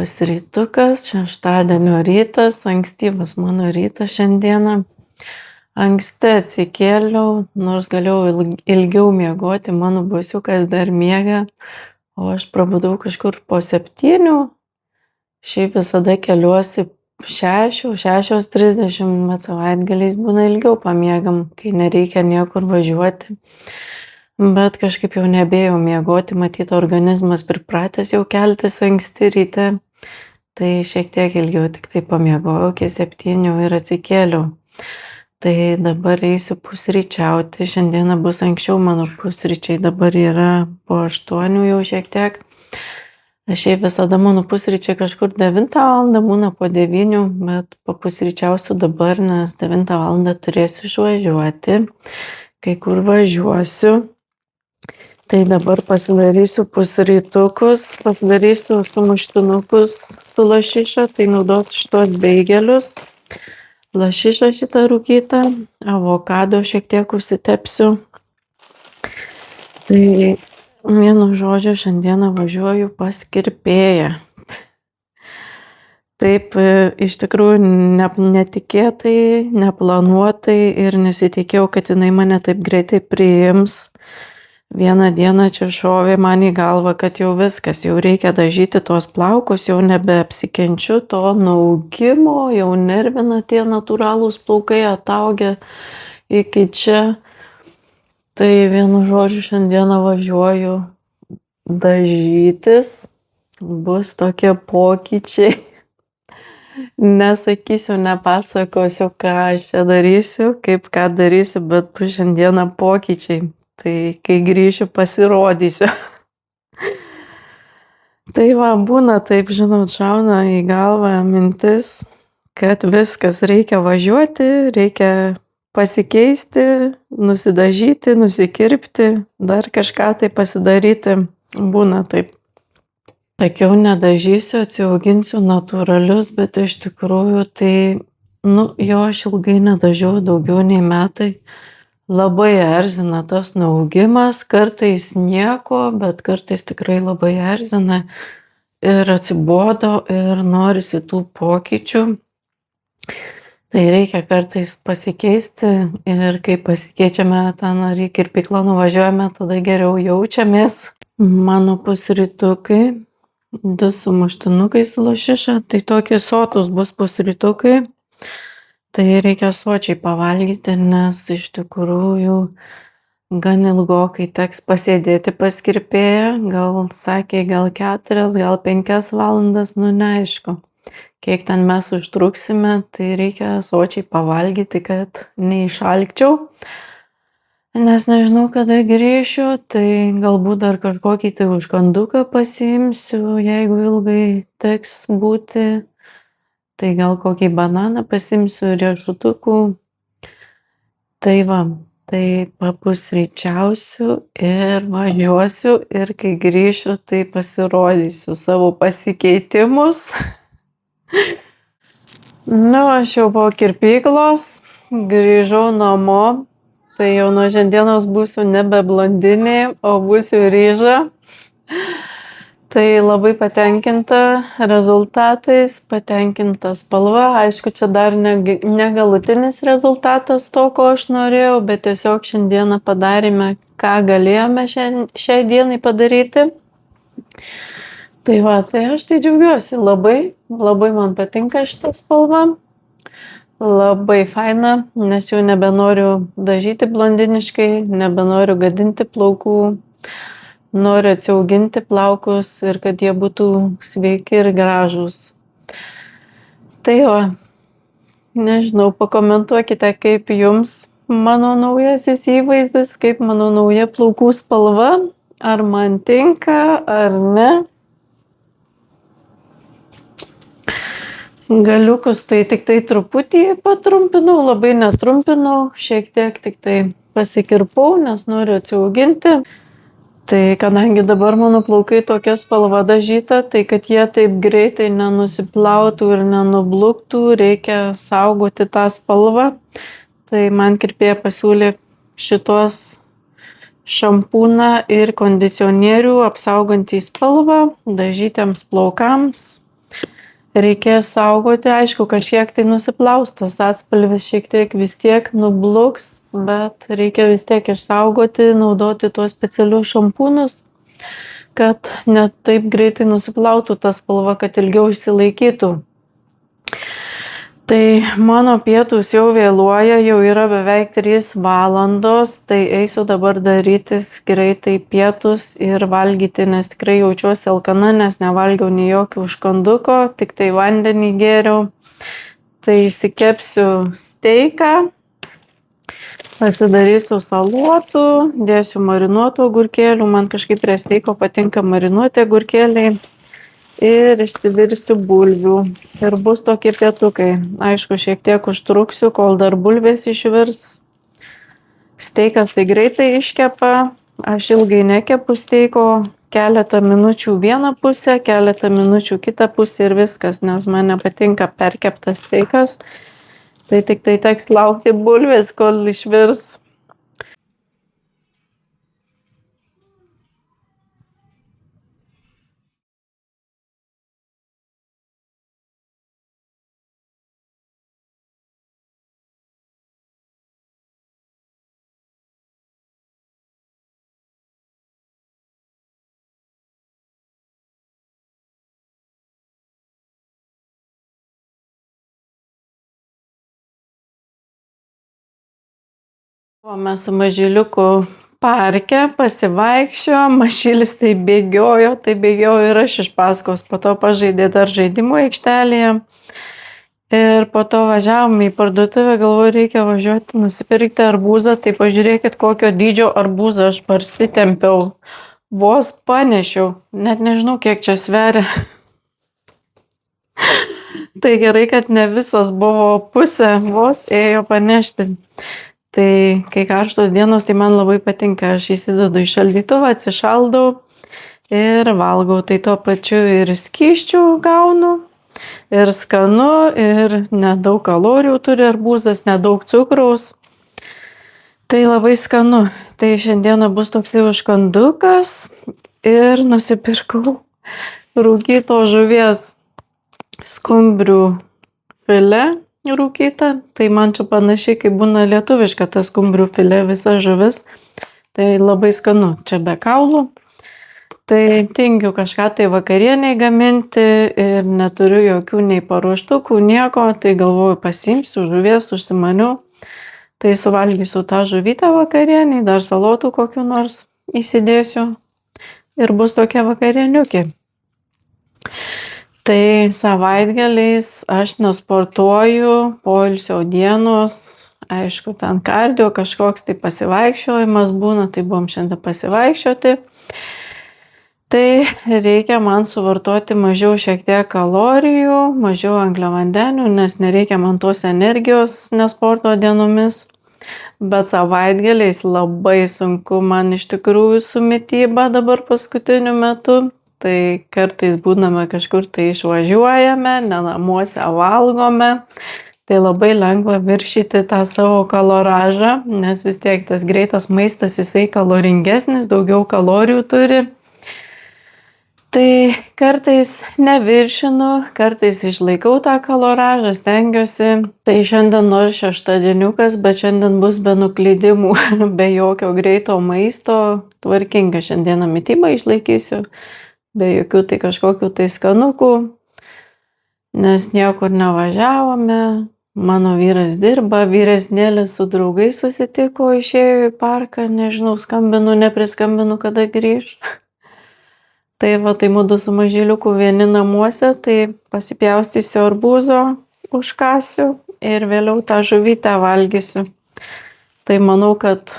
Labas rytukas, šeštadienio rytas, ankstyvas mano rytas šiandieną. Anksti atsikėliau, nors galėjau ilgiau miegoti, mano bosiukas dar miega, o aš prabudau kažkur po 7. Šiaip visada keliuosi 6:30, bet savaitgaliais būna ilgiau pamiegam, kai nereikia niekur važiuoti. Bet kažkaip jau nebėjau miegoti, matyt, organizmas pripratęs jau keltis anksti ryte. Tai šiek tiek ilgiau tik tai pamiegojau iki 7 ir atsikėliau. Tai dabar eisiu pusryčiauti. Šiandieną bus anksčiau mano pusryčiai, dabar yra po 8 jau šiek tiek. Šiaip visada mano pusryčiai kažkur 9 valandą, būna po 9, bet papusryčiausiu dabar, nes 9 valandą turėsiu išvažiuoti. Kai kur važiuosiu. Tai dabar pasidarysiu pusrytukus, pasidarysiu sumuštinukus su lašiša, tai naudosiu šitos beigelius. Lašišą šitą rūkytą, avokado šiek tiek užsitepsiu. Tai vienu žodžiu šiandieną važiuoju pas kirpėją. Taip, iš tikrųjų netikėtai, neplanuotai ir nesitikėjau, kad jinai mane taip greitai priims. Vieną dieną čia šovė man į galvą, kad jau viskas, jau reikia dažyti tuos plaukus, jau nebeapsikenčiu to nuaugimo, jau nervina tie natūralūs plaukai ataugę iki čia. Tai vienu žodžiu šiandieną važiuoju dažytis, bus tokie pokyčiai. Nesakysiu, nepasakosiu, ką aš čia darysiu, kaip ką darysiu, bet bus šiandieną pokyčiai. Tai kai grįšiu, pasirodysiu. Tai va, būna taip, žinot, šauna į galvą mintis, kad viskas, reikia važiuoti, reikia pasikeisti, nusidažyti, nusikirpti, dar kažką tai pasidaryti. Būna taip. Sakiau, nedažysiu, atsiauginsiu natūralius, bet iš tikrųjų tai, jo aš ilgai nedažiau, daugiau nei metai. Labai erzina tas nuaugimas, kartais nieko, bet kartais tikrai labai erzina ir atsibodo ir norisi tų pokyčių. Tai reikia kartais pasikeisti ir kai pasikeičiame ten ar į kirpyklą nuvažiuojame, tada geriau jaučiamės. Mano pusrytukai, 2 sumuštinukai su lašiša, tai tokie sotus bus pusrytukai. Tai reikia sočiai pavalgyti, nes iš tikrųjų gan ilgokai teks pasėdėti pas kirpėją. Gal sakė, gal 4, gal 5 valandas, neaišku. Kiek ten mes užtruksime, tai reikia sočiai pavalgyti, kad neišalkčiau. Nes nežinau, kada grįšiu, tai galbūt dar kažkokį tai užkanduką pasiimsiu, jeigu ilgai teks būti. Tai gal kokį bananą pasimsiu, riešutukų. Tai va, tai papusryčiausiu ir važiuosiu ir kai grįšiu, tai pasirodysiu savo pasikeitimus. Aš jau po kirpyklos, grįžau namo, tai jau nuo šiandienos būsiu nebe blondinė, o būsiu ryža. Tai labai patenkinta rezultatais, patenkinta spalva. Aišku, čia dar negalutinis rezultatas to, ko aš norėjau, bet tiesiog šiandieną padarėme, ką galėjome šiai dienai padaryti. Tai va, tai aš tai džiaugiuosi labai, labai man patinka šita spalva. Labai faina, nes jau nebenoriu dažyti blondiniškai, nebenoriu gadinti plaukų. Noriu atsiauginti plaukus ir kad jie būtų sveiki ir gražūs. Tai va, nežinau, pakomentuokite, kaip jums mano naujasis įvaizdis, kaip mano nauja plaukų spalva, ar man tinka, ar ne. Galiukus tai tik tai truputį patrumpinau, labai netrumpinau, šiek tiek tik tai pasikirpau, nes noriu atsiauginti. Tai kadangi dabar mano plaukai tokia spalva dažyta, tai kad jie taip greitai nenusiplautų ir nenubluktų, reikia saugoti tą spalvą. Tai man kirpėja pasiūlė šitos šampūną ir kondicionierių apsaugantį spalvą dažytiems plaukams. reikės saugoti, aišku, kažkiek tai nusiplaus, tas atspalvis šiek tiek vis tiek nubluks, bet reikia vis tiek išsaugoti, naudoti tuos specialius šampūnus, kad net taip greitai nusiplautų ta spalva, kad ilgiau išsilaikytų. Tai mano pietūs jau vėluoja, jau yra beveik 3 valandos, tai eisiu dabar darytis greitai pietus ir valgyti, nes tikrai jaučiuosi alkana, nes nevalgiau nei jokio užkanduko, tik tai vandenį gėriau. Tai įsikepsiu steiką, pasidarysiu salotų, dėsiu marinuotų agurkėlių, man kažkaip prie steiko patinka marinuoti agurkėliai. Ir išsivirsiu bulvių. Ir bus tokie pietukai. Aišku, šiek tiek užtruksiu, kol dar bulvės išvirs. Steikas tai greitai iškepa. Aš ilgai nekepu steiko. Keletą minučių vieną pusę, keletą minučių kitą pusę ir viskas, nes man nepatinka perkeptas steikas. Tai tik tai teks laukti bulvės, kol išvirs. Mes su mažyliuku parke pasivaikščiojo, mažylis tai bėgiojo ir aš iš paskos. Po to pažaidė dar žaidimų aikštelėje. Ir po to važiavome į parduotuvę, galvoju, reikia važiuoti nusipirkti arbūzą. Tai pažiūrėkit, kokio dydžio arbūzą aš parsitempiau. Vos panešiau, net nežinau, kiek čia sveria. Tai gerai, kad ne visas buvo pusė, vos ėjo panešti. Tai kai karštos dienos, tai man labai patinka, aš įsidedu į šaldytuvą, atsišaldau ir valgau. Tai tuo pačiu ir skysčių gaunu, ir skanu, ir nedaug kalorijų turi arbūzas, nedaug cukraus. Tai labai skanu. Tai šiandieną bus toksai užkandukas ir nusipirkau rūkyto žuvies skumbrių filė. Rūkyta, tai man čia panašiai kaip būna lietuviška ta skumbrių filė, visa žuvis, tai labai skanu, čia be kaulų. Tai tingiu kažką tai vakarieniai gaminti ir neturiu jokių nei paruoštukų, nieko, tai galvoju pasiimsiu žuvies, užsimaniau, tai suvalgysiu tą žuvytę vakarieniai, dar salotų kokiu nors įsidėsiu ir bus tokia vakarieniukė. Tai savaitgaliais aš nesportuoju, poilsio dienos, aišku, ten kardio, kažkoks tai pasivaikščiojimas būna, tai buvom šiandien pasivaikščioti. Tai reikia man suvartoti mažiau šiek tiek kalorijų, mažiau angliavandenių, nes nereikia man tos energijos nesporto dienomis. Bet savaitgaliais labai sunku man iš tikrųjų su mityba dabar paskutiniu metu. Tai kartais būname kažkur tai išvažiuojame, ne namuose valgome. Tai labai lengva viršyti tą savo kaloražą, nes vis tiek tas greitas maistas jisai kaloringesnis, daugiau kalorijų turi. Tai kartais neviršinu, kartais išlaikau tą kaloražą, stengiuosi. Tai šiandien nors šeštadieniukas, bet šiandien bus be nuklydimų, be jokio greito maisto. Tvarkinga šiandieną mitybą išlaikysiu. Be jokių tai kažkokių tai skanukų, nes niekur nevažiavome, mano vyras dirba, vyresnėlis su draugais susitiko, išėjo į parką, nežinau, skambinu, nepriskambinu, kada grįš. Tai va, tai mudu su mažyliuku vieni namuose, tai pasipjaustysiu arbūzo, užkasiu ir vėliau tą žuvytę valgysiu. Tai manau, kad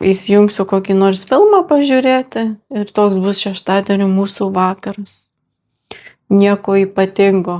įsijungsiu kokį nors filmą pažiūrėti ir toks bus šeštadienio mūsų vakaras. Nieko ypatingo.